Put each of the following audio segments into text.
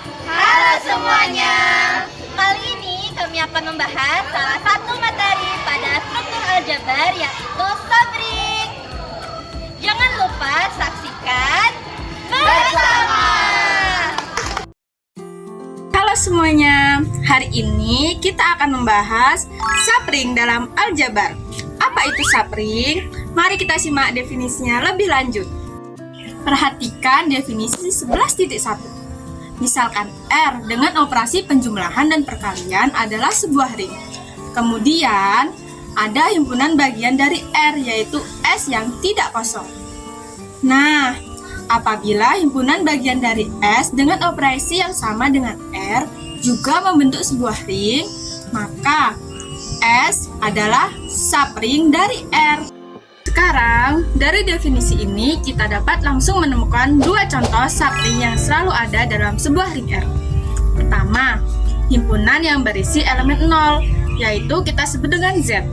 Halo semuanya. Kali ini kami akan membahas salah satu materi pada struktur aljabar yaitu sabring. Jangan lupa saksikan bersama. Halo semuanya, hari ini kita akan membahas sabring dalam aljabar. Apa itu sabring? Mari kita simak definisinya lebih lanjut. Perhatikan definisi 11.1. Misalkan R dengan operasi penjumlahan dan perkalian adalah sebuah ring. Kemudian ada himpunan bagian dari R yaitu S yang tidak kosong. Nah, apabila himpunan bagian dari S dengan operasi yang sama dengan R juga membentuk sebuah ring, maka S adalah sabring dari R. Sekarang, dari definisi ini kita dapat langsung menemukan dua contoh sabring yang selalu ada dalam sebuah ring R. Pertama, himpunan yang berisi elemen 0, yaitu kita sebut dengan Z,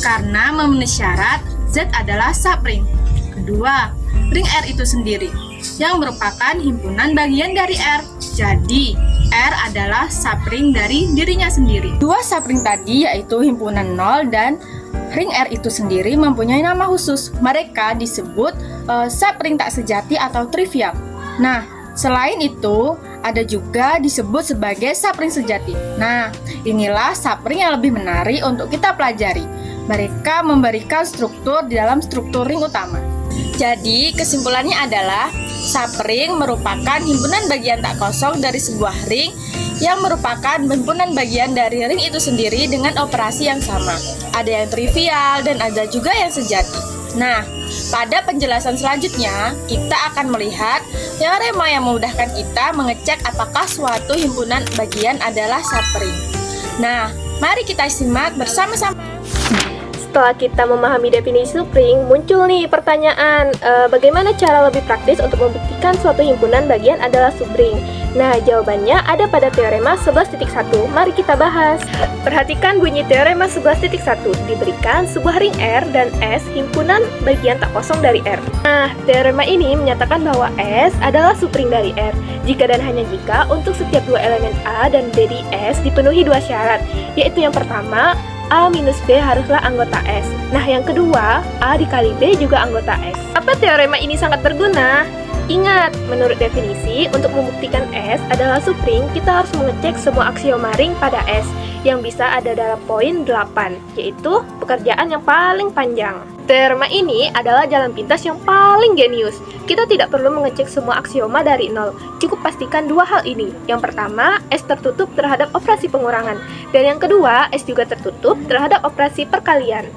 karena memenuhi syarat Z adalah sabring. Kedua, ring R itu sendiri, yang merupakan himpunan bagian dari R. Jadi, R adalah sabring dari dirinya sendiri. Dua sabring tadi yaitu himpunan 0 dan ring R itu sendiri mempunyai nama khusus. Mereka disebut sabring tak sejati atau trivial. Nah, selain itu ada juga disebut sebagai sabring sejati. Nah, inilah sabring yang lebih menarik untuk kita pelajari. Mereka memberikan struktur di dalam struktur ring utama. Jadi, kesimpulannya adalah sabring merupakan himpunan bagian tak kosong dari sebuah ring yang merupakan himpunan bagian dari ring itu sendiri dengan operasi yang sama. Ada yang trivial dan ada juga yang sejati. Nah, pada penjelasan selanjutnya, kita akan melihat teorema yang memudahkan kita mengecek apakah suatu himpunan bagian adalah sabring. Nah, mari kita simak bersama-sama. Setelah kita memahami definisi sabring, muncul nih pertanyaan, bagaimana cara lebih praktis untuk membuktikan suatu himpunan bagian adalah sabring? Nah, jawabannya ada pada teorema 11.1. Mari kita bahas. Perhatikan bunyi teorema 11.1. Diberikan sebuah ring R dan S himpunan bagian tak kosong dari R. Nah, teorema ini menyatakan bahwa S adalah sabring dari R jika dan hanya jika untuk setiap dua elemen A dan B di S dipenuhi dua syarat, yaitu yang pertama, A minus B haruslah anggota S. Nah, yang kedua, A dikali B juga anggota S. Apa teorema ini sangat berguna? Ingat, menurut definisi, untuk membuktikan S adalah sabring, kita harus mengecek semua aksioma ring pada S yang bisa ada dalam poin 8, yaitu pekerjaan yang paling panjang. Teorema ini adalah jalan pintas yang paling jenius. Kita tidak perlu mengecek semua aksioma dari nol. Cukup pastikan dua hal ini. Yang pertama, S tertutup terhadap operasi pengurangan. Dan yang kedua, S juga tertutup terhadap operasi perkalian.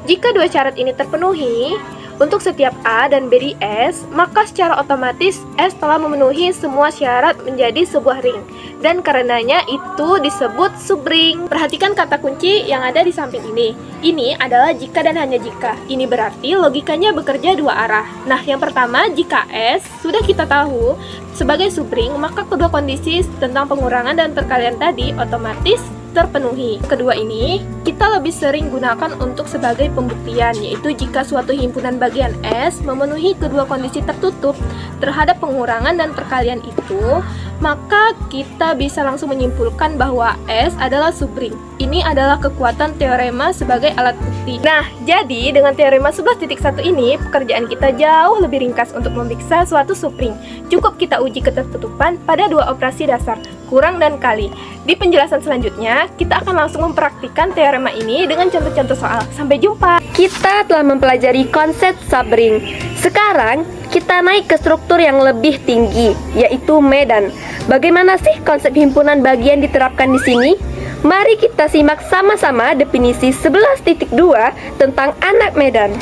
Jika dua syarat ini terpenuhi, untuk setiap A dan B di S, maka secara otomatis S telah memenuhi semua syarat menjadi sebuah ring. Dan karenanya itu disebut sabring. Perhatikan kata kunci yang ada di samping ini. Ini adalah jika dan hanya jika. Ini berarti logikanya bekerja dua arah. Nah, yang pertama, jika S sudah kita tahu sebagai sabring, maka kedua kondisi tentang pengurangan dan perkalian tadi otomatis terpenuhi. Kedua ini kita lebih sering gunakan untuk sebagai pembuktian, yaitu jika suatu himpunan bagian S memenuhi kedua kondisi tertutup terhadap pengurangan dan perkalian itu, maka kita bisa langsung menyimpulkan bahwa S adalah sabring. Ini adalah kekuatan teorema sebagai alat bukti. Nah, jadi dengan teorema 11.1 ini, pekerjaan kita jauh lebih ringkas untuk memeriksa suatu sabring. Cukup kita uji ketertutupan pada dua operasi dasar, kurang dan kali. Di penjelasan selanjutnya, kita akan langsung mempraktikkan teorema ini dengan contoh-contoh soal. Sampai jumpa! Kita telah mempelajari konsep sabring. Sekarang, kita naik ke struktur yang lebih tinggi, yaitu medan. Bagaimana sih konsep himpunan bagian diterapkan di sini? Mari kita simak sama-sama definisi 11.2 tentang anak medan.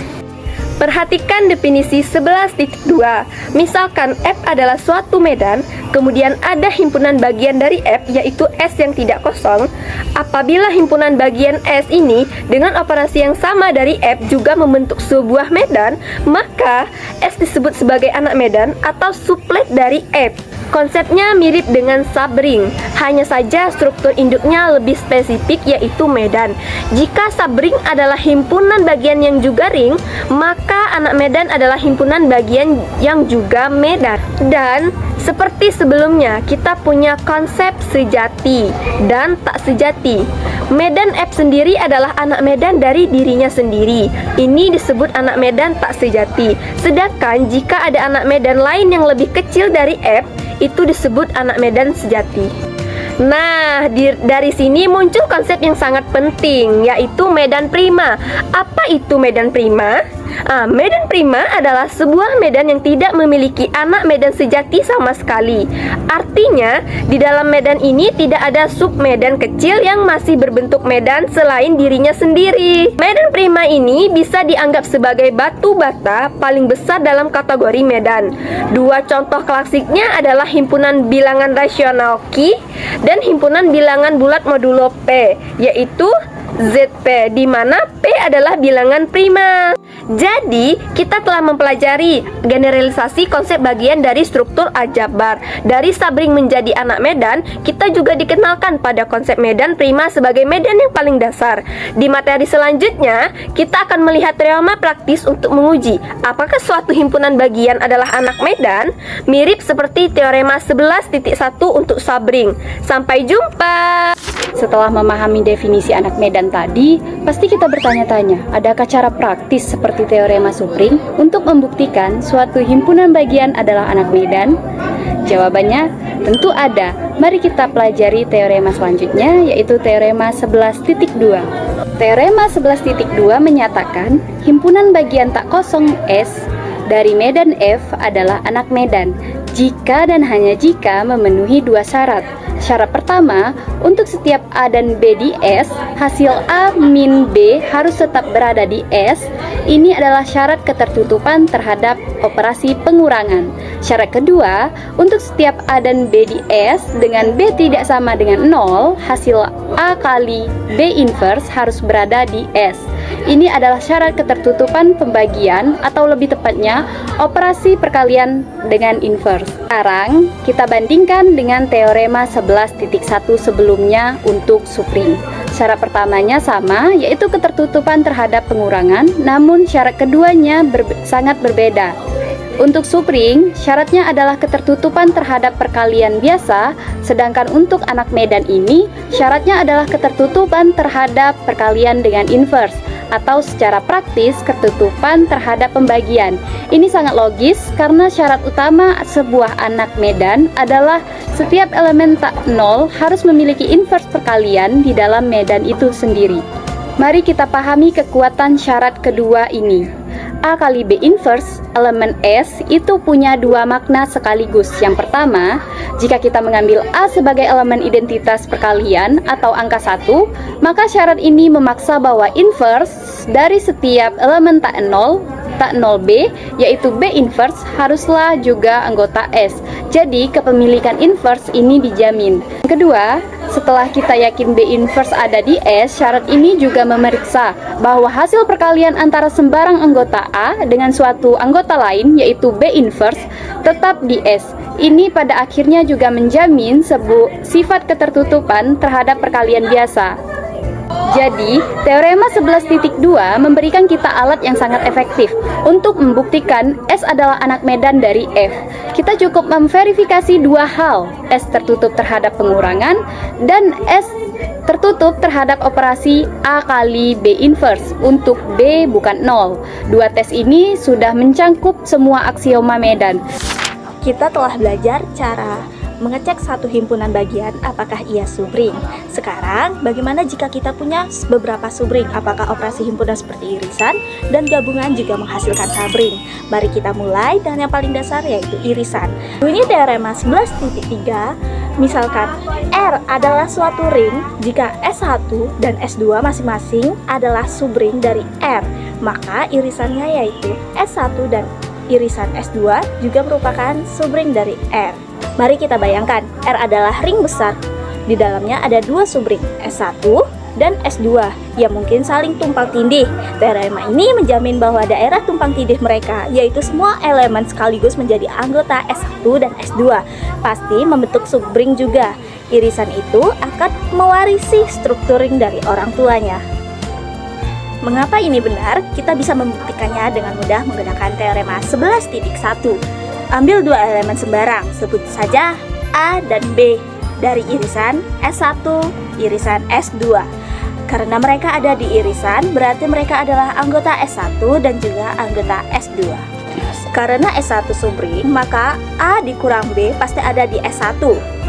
Perhatikan definisi 11.2. Misalkan F adalah suatu medan, kemudian ada himpunan bagian dari F yaitu S yang tidak kosong. Apabila himpunan bagian S ini dengan operasi yang sama dari F juga membentuk sebuah medan, maka S disebut sebagai anak medan atau sublet dari F. Konsepnya mirip dengan sabring, hanya saja struktur induknya lebih spesifik yaitu medan. Jika sabring adalah himpunan bagian yang juga ring, maka anak medan adalah himpunan bagian yang juga medan. Dan Seperti sebelumnya, kita punya konsep sejati dan tak sejati. Medan F sendiri adalah anak medan dari dirinya sendiri. Ini disebut anak medan tak sejati. Sedangkan jika ada anak medan lain yang lebih kecil dari F, itu disebut anak medan sejati. Nah, dari sini muncul konsep yang sangat penting, yaitu medan prima. Apa itu medan prima? Medan prima adalah sebuah medan yang tidak memiliki anak medan sejati sama sekali. Artinya, di dalam medan ini tidak ada submedan kecil yang masih berbentuk medan selain dirinya sendiri. Medan prima ini bisa dianggap sebagai batu bata paling besar dalam kategori medan. Dua contoh klasiknya adalah himpunan bilangan rasional Q dan himpunan bilangan bulat modulo P, yaitu ZP, di mana P adalah bilangan prima. Jadi, kita telah mempelajari generalisasi konsep bagian dari struktur aljabar. Dari Sabring menjadi anak medan, kita juga dikenalkan pada konsep medan prima sebagai medan yang paling dasar. Di materi selanjutnya, kita akan melihat teorema praktis untuk menguji apakah suatu himpunan bagian adalah anak medan, mirip seperti teorema 11.1 untuk Sabring. Sampai jumpa! Setelah memahami definisi anak medan tadi, pasti kita bertanya-tanya, adakah cara praktis seperti teorema Sabring untuk membuktikan suatu himpunan bagian adalah anak medan? Jawabannya tentu ada. Mari kita pelajari teorema selanjutnya, yaitu teorema 11.2. Teorema 11.2 menyatakan himpunan bagian tak kosong S dari medan F adalah anak medan jika dan hanya jika memenuhi dua syarat. Syarat pertama, untuk setiap A dan B di S, hasil A min B harus tetap berada di S. Ini adalah syarat ketertutupan terhadap operasi pengurangan. Syarat kedua, untuk setiap A dan B di S dengan B tidak sama dengan 0, hasil A kali B inverse harus berada di S. Ini adalah syarat ketertutupan pembagian, atau lebih tepatnya operasi perkalian dengan inverse. Sekarang kita bandingkan dengan teorema 11.1 sebelumnya untuk Sabring. Syarat pertamanya sama, yaitu ketertutupan terhadap pengurangan, namun syarat keduanya sangat berbeda. Untuk Sabring, syaratnya adalah ketertutupan terhadap perkalian biasa, sedangkan untuk anak medan ini, syaratnya adalah ketertutupan terhadap perkalian dengan inverse, atau secara praktis ketertutupan terhadap pembagian. Ini sangat logis karena syarat utama sebuah anak medan adalah setiap elemen tak nol harus memiliki inverse perkalian di dalam medan itu sendiri. Mari kita pahami kekuatan syarat kedua ini. A kali B inverse elemen S itu punya dua makna sekaligus. Yang pertama, jika kita mengambil A sebagai elemen identitas perkalian atau angka 1, maka syarat ini memaksa bahwa inverse dari setiap elemen tak nol B, yaitu B inverse, haruslah juga anggota S. Jadi kepemilikan inverse ini dijamin. Kedua, setelah kita yakin B inverse ada di S, syarat ini juga memeriksa bahwa hasil perkalian antara sembarang anggota A dengan suatu anggota lain, yaitu B inverse, tetap di S. Ini pada akhirnya juga menjamin sifat ketertutupan terhadap perkalian biasa. Jadi, teorema 11.2 memberikan kita alat yang sangat efektif untuk membuktikan S adalah anak medan dari F. Kita cukup memverifikasi dua hal, S tertutup terhadap pengurangan dan S tertutup terhadap operasi A kali B inverse untuk B bukan 0. Dua tes ini sudah mencangkup semua aksioma medan. Kita telah belajar cara mengecek satu himpunan bagian apakah ia Sabring. Sekarang, bagaimana jika kita punya beberapa Sabring? Apakah operasi himpunan seperti irisan dan gabungan juga menghasilkan Sabring? Mari kita mulai dengan yang paling dasar, yaitu irisan. Ini teorema 11.3. Misalkan R adalah suatu ring jika S1 dan S2 masing-masing adalah Sabring dari R, maka irisannya yaitu S1 dan irisan S2 juga merupakan Sabring dari R. Mari kita bayangkan, R adalah ring besar. Di dalamnya ada dua Sabring, S1 dan S2, yang mungkin saling tumpang tindih. Teorema ini menjamin bahwa daerah tumpang tindih mereka, yaitu semua elemen sekaligus menjadi anggota S1 dan S2, pasti membentuk Sabring juga. Irisan itu akan mewarisi struktur ring dari orang tuanya. Mengapa ini benar? Kita bisa membuktikannya dengan mudah menggunakan teorema 11.1. Ambil dua elemen sembarang, sebut saja A dan B dari irisan S1, irisan S2. Karena mereka ada di irisan, berarti mereka adalah anggota S1 dan juga anggota S2. Karena S1 subring, maka A dikurang B pasti ada di S1.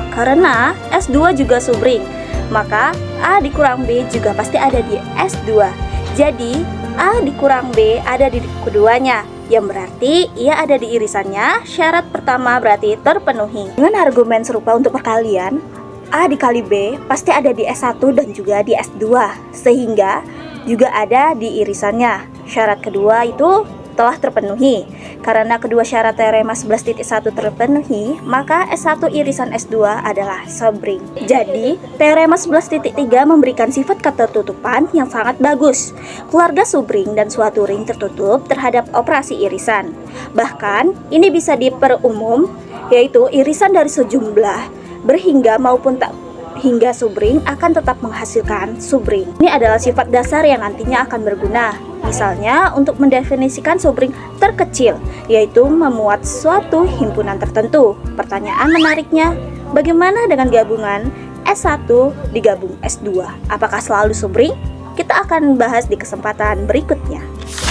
Karena S2 juga subring, maka A dikurang B juga pasti ada di S2. Jadi, A dikurang B ada di keduanya, yang berarti ia ada di irisannya. Syarat pertama berarti terpenuhi. Dengan argumen serupa untuk perkalian, A dikali B pasti ada di S1 dan juga di S2, sehingga juga ada di irisannya. Syarat kedua itu telah terpenuhi. Karena kedua syarat teorema 11.1 terpenuhi, maka S1 irisan S2 adalah subring. Jadi, teorema 11.3 memberikan sifat ketertutupan yang sangat bagus. Keluarga subring dan suatu ring tertutup terhadap operasi irisan. Bahkan, ini bisa diperumum, yaitu irisan dari sejumlah berhingga maupun tak hingga subring akan tetap menghasilkan subring. Ini adalah sifat dasar yang nantinya akan berguna. Misalnya untuk mendefinisikan subring terkecil, yaitu memuat suatu himpunan tertentu. Pertanyaan menariknya, bagaimana dengan gabungan S1 digabung S2? Apakah selalu subring? Kita akan bahas di kesempatan berikutnya.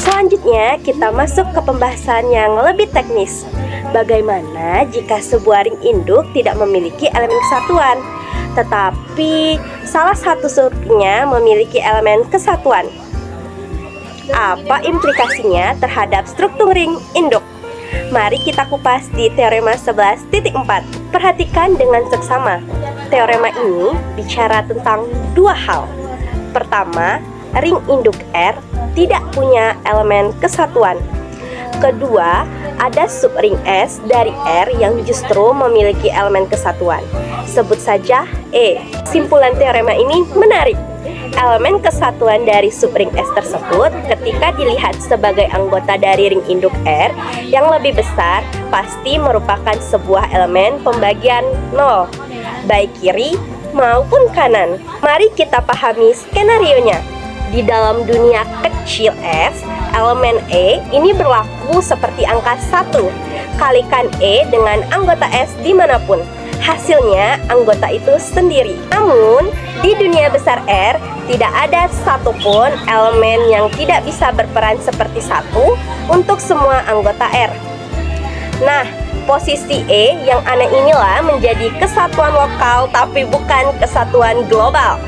Selanjutnya, kita masuk ke pembahasan yang lebih teknis. Bagaimana jika sebuah ring induk tidak memiliki elemen kesatuan, tetapi salah satu subringnya memiliki elemen kesatuan? Apa implikasinya terhadap struktur ring induk? Mari kita kupas di teorema 11.4. Perhatikan dengan seksama. Teorema ini bicara tentang dua hal. Pertama, ring induk R tidak punya elemen kesatuan. Kedua, ada subring S dari R yang justru memiliki elemen kesatuan. Sebut saja E. Simpulan teorema ini menarik. Elemen kesatuan dari subring S tersebut ketika dilihat sebagai anggota dari ring induk R yang lebih besar pasti merupakan sebuah elemen pembagian 0, baik kiri maupun kanan. Mari kita pahami skenarionya. Di dalam dunia kecil S, elemen E ini berlaku seperti angka 1. Kalikan E dengan anggota S dimanapun. Hasilnya anggota itu sendiri. Namun, di dunia besar R, tidak ada satupun elemen yang tidak bisa berperan seperti 1 untuk semua anggota R. Nah, posisi E yang aneh inilah menjadi kesatuan lokal tapi bukan kesatuan global,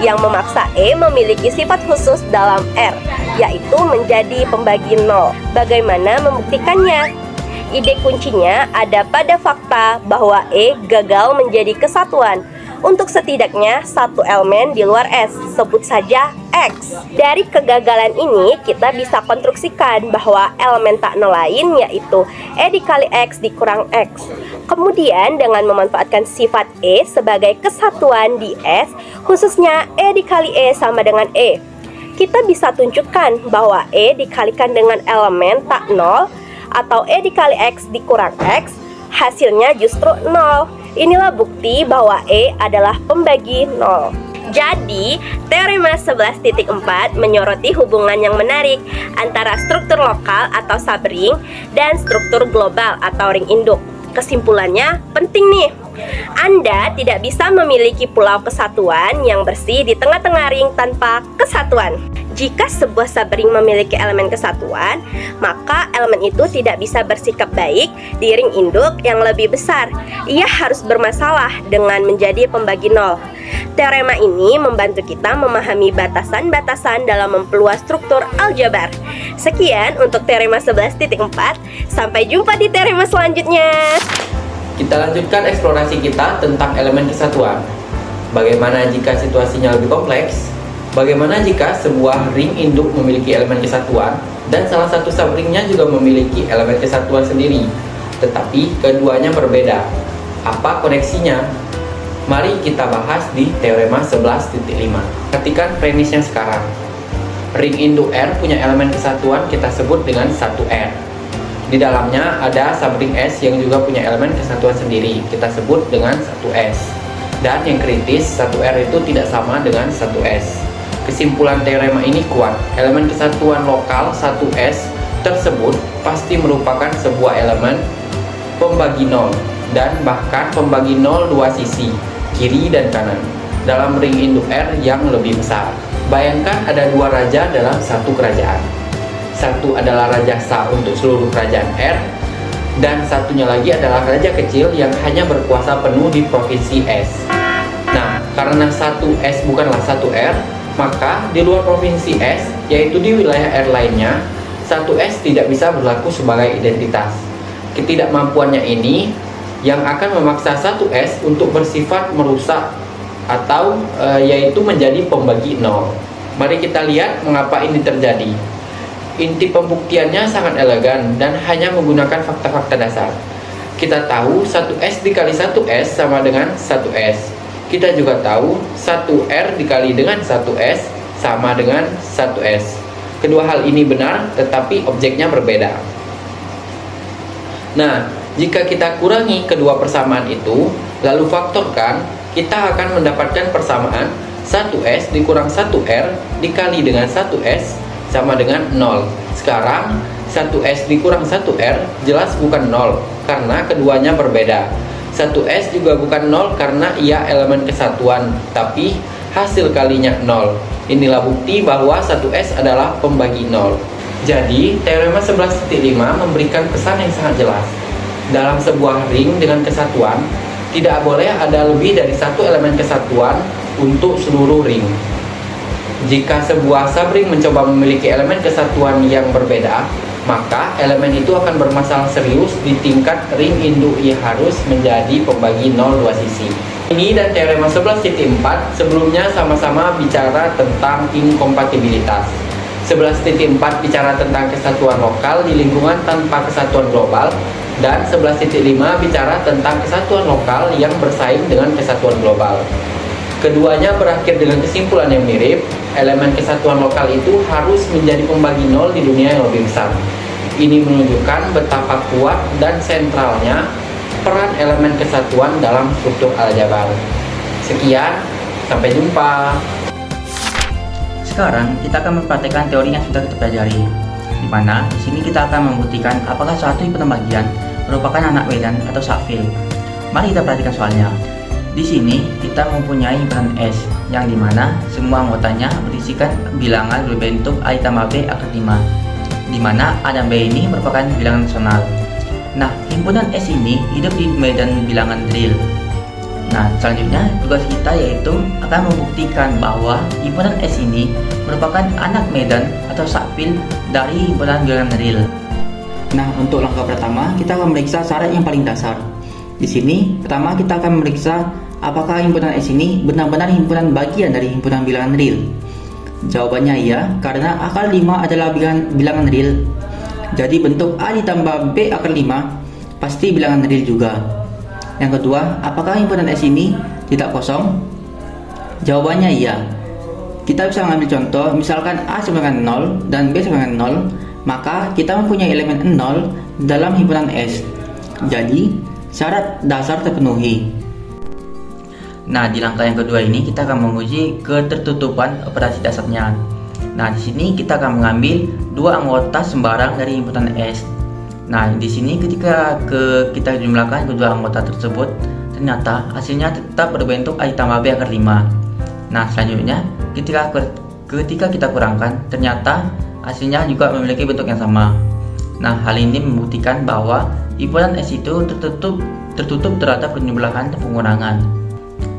yang memaksa E memiliki sifat khusus dalam R, yaitu menjadi pembagi 0. Bagaimana membuktikannya? Ide kuncinya ada pada fakta bahwa E gagal menjadi kesatuan untuk setidaknya satu elemen di luar S, sebut saja X. Dari kegagalan ini kita bisa konstruksikan bahwa elemen tak nol lain yaitu E dikali X dikurang X. Kemudian dengan memanfaatkan sifat E sebagai kesatuan di S, khususnya E dikali E sama dengan E, kita bisa tunjukkan bahwa E dikalikan dengan elemen tak nol atau E dikali X dikurang X, hasilnya justru 0. Inilah bukti bahwa E adalah pembagi 0. Jadi, teorema 11.4 menyoroti hubungan yang menarik antara struktur lokal atau subring dan struktur global atau ring induk. Kesimpulannya penting nih. Anda tidak bisa memiliki pulau kesatuan yang bersih di tengah-tengah ring tanpa kesatuan. Jika sebuah subring memiliki elemen kesatuan, maka elemen itu tidak bisa bersikap baik di ring induk yang lebih besar. Ia harus bermasalah dengan menjadi pembagi 0. Teorema ini membantu kita memahami batasan-batasan dalam memperluas struktur aljabar. Sekian untuk teorema 11.4. Sampai jumpa di teorema selanjutnya. Kita lanjutkan eksplorasi kita tentang elemen kesatuan. Bagaimana jika situasinya lebih kompleks? Bagaimana jika sebuah ring induk memiliki elemen kesatuan dan salah satu subringnya juga memiliki elemen kesatuan sendiri, tetapi keduanya berbeda? Apa koneksinya? Mari kita bahas di teorema 11.5. Perhatikan premisnya sekarang. Ring induk R punya elemen kesatuan kita sebut dengan 1R. Di dalamnya ada subring S yang juga punya elemen kesatuan sendiri, kita sebut dengan 1S. Dan yang kritis, 1R itu tidak sama dengan 1S. Kesimpulan teorema ini kuat, elemen kesatuan lokal 1S tersebut pasti merupakan sebuah elemen pembagi nol, dan bahkan pembagi nol dua sisi, kiri dan kanan, dalam ring induk R yang lebih besar. Bayangkan ada dua raja dalam satu kerajaan. Satu adalah Raja Sa untuk seluruh kerajaan R, dan satunya lagi adalah raja kecil yang hanya berkuasa penuh di provinsi S. Nah, karena satu S bukanlah satu R, maka di luar provinsi S, yaitu di wilayah R lainnya, satu S tidak bisa berlaku sebagai identitas. Ketidakmampuannya ini yang akan memaksa satu S untuk bersifat merusak atau yaitu menjadi pembagi nol. Mari kita lihat mengapa ini terjadi. Inti pembuktiannya sangat elegan dan hanya menggunakan fakta-fakta dasar. Kita tahu 1S dikali 1S sama dengan 1S. Kita juga tahu 1R dikali dengan 1S sama dengan 1S. Kedua hal ini benar, tetapi objeknya berbeda. Nah, jika kita kurangi kedua persamaan itu, lalu faktorkan, kita akan mendapatkan persamaan 1S dikurang 1R dikali dengan 1S sama dengan 0. Sekarang 1S dikurang 1R jelas bukan 0 karena keduanya berbeda. 1S juga bukan 0 karena ia elemen kesatuan, tapi hasil kalinya 0. Inilah bukti bahwa 1S adalah pembagi 0. Jadi, teorema 11.5 memberikan pesan yang sangat jelas. Dalam sebuah ring dengan kesatuan, tidak boleh ada lebih dari satu elemen kesatuan untuk seluruh ring. Jika sebuah subring mencoba memiliki elemen kesatuan yang berbeda, maka elemen itu akan bermasalah serius di tingkat ring induk yang harus menjadi pembagi 0 dua sisi. Ini dan teorema 11.4 sebelumnya sama-sama bicara tentang inkompatibilitas. 11.4 bicara tentang kesatuan lokal di lingkungan tanpa kesatuan global, dan 11.5 bicara tentang kesatuan lokal yang bersaing dengan kesatuan global. Keduanya berakhir dengan kesimpulan yang mirip, elemen kesatuan lokal itu harus menjadi pembagi nol di dunia yang lebih besar. Ini menunjukkan betapa kuat dan sentralnya peran elemen kesatuan dalam struktur aljabar. Sekian, sampai jumpa. Sekarang kita akan mempraktekkan teori yang sudah kita pelajari, di mana di sini kita akan membuktikan apakah suatu himpunan bagian merupakan anak medan atau subfield. Mari kita perhatikan soalnya. Di sini kita mempunyai himpunan S, yang dimana semua anggotanya berisikan bilangan berbentuk A ditambah B akar 5, dimana A dan B ini merupakan bilangan rasional. Nah, himpunan S ini hidup di medan bilangan real. Nah, selanjutnya tugas kita yaitu akan membuktikan bahwa himpunan S ini merupakan anak medan atau subfield dari himpunan bilangan real. Nah, untuk langkah pertama kita akan memeriksa syarat yang paling dasar. Di sini, pertama kita akan memeriksa apakah himpunan S ini benar-benar himpunan bagian dari himpunan bilangan real. Jawabannya iya, karena akar 5 adalah bilangan real. Jadi bentuk A ditambah B akar 5 pasti bilangan real juga. Yang kedua, apakah himpunan S ini tidak kosong? Jawabannya iya. Kita bisa mengambil contoh, misalkan A sama dengan 0 dan B sama dengan 0, maka kita mempunyai elemen 0 dalam himpunan S. Jadi, syarat dasar terpenuhi. Nah, di langkah yang kedua ini kita akan menguji ketertutupan operasi dasarnya. Nah, di sini kita akan mengambil dua anggota sembarang dari himpunan S. Nah, di sini ketika kita jumlahkan kedua anggota tersebut, ternyata hasilnya tetap berbentuk A ditambah B akar 5. Nah, selanjutnya ketika kita kurangkan, ternyata hasilnya juga memiliki bentuk yang sama. Nah, hal ini membuktikan bahwa himpunan S itu tertutup terhadap penjumlahan dan pengurangan.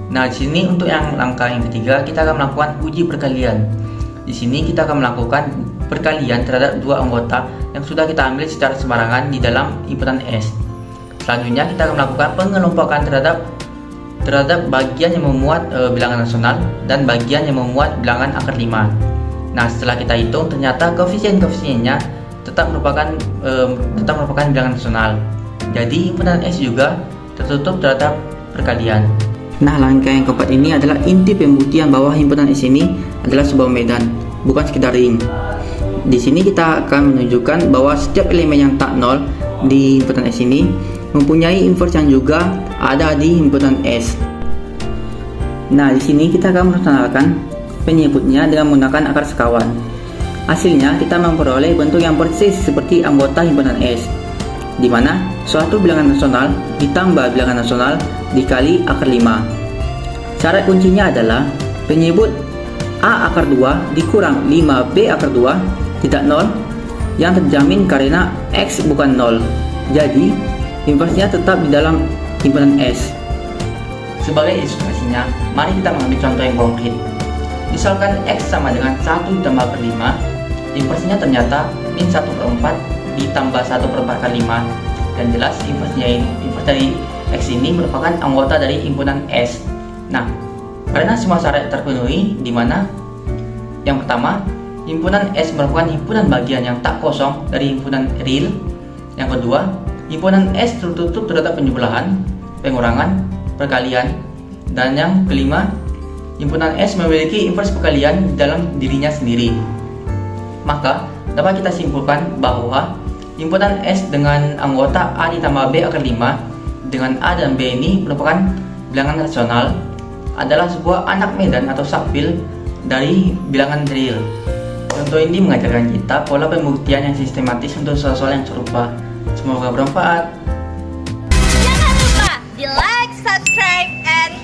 Nah, di sini untuk yang langkah yang ketiga kita akan melakukan uji perkalian. Di sini kita akan melakukan perkalian terhadap dua anggota yang sudah kita ambil secara sembarangan di dalam himpunan S. Selanjutnya kita akan melakukan pengelompokan terhadap bagian yang memuat bilangan rasional dan bagian yang memuat bilangan akar 5. Nah, setelah kita hitung ternyata koefisien-koefisiennya tetap merupakan bilangan rasional. Jadi himpunan S juga tertutup terhadap perkalian. Nah, langkah yang keempat ini adalah inti pembuktian bahwa himpunan S ini adalah sebuah medan, bukan sekedar ring. Di sini kita akan menunjukkan bahwa setiap elemen yang tak nol di himpunan S ini mempunyai inverse yang juga ada di himpunan S. Nah, di sini kita akan merasionalkan penyebutnya dengan menggunakan akar sekawan. Hasilnya kita memperoleh bentuk yang persis seperti anggota himpunan S, di mana suatu bilangan nasional ditambah bilangan nasional dikali akar 5. Syarat kuncinya adalah penyebut A akar 2 dikurang 5B akar 2 tidak 0 yang terjamin karena X bukan 0. Jadi, inversinya tetap di dalam himpunan S. Sebagai ilustrasinya, mari kita mengambil contoh yang konkret. Misalkan X sama dengan 1 ditambah per 5, inversinya ternyata min 1/4 ditambah 1/4 kali 5. Dan jelas invers dari X ini merupakan anggota dari himpunan S. Nah, karena semua syarat terpenuhi, di mana yang pertama, himpunan S merupakan himpunan bagian yang tak kosong dari himpunan real. Yang kedua, himpunan S tertutup terdapat penjumlahan, pengurangan, perkalian. Dan yang kelima, himpunan S memiliki invers perkalian dalam dirinya sendiri. Maka, dapat kita simpulkan bahwa himpunan S dengan anggota A ditambah B akar 5 dengan A dan B ini merupakan bilangan rasional, adalah sebuah anak medan atau subfield dari bilangan real. Contoh ini mengajarkan kita pola pembuktian yang sistematis untuk soal-soal yang serupa. Semoga bermanfaat. Jangan lupa di like, subscribe, and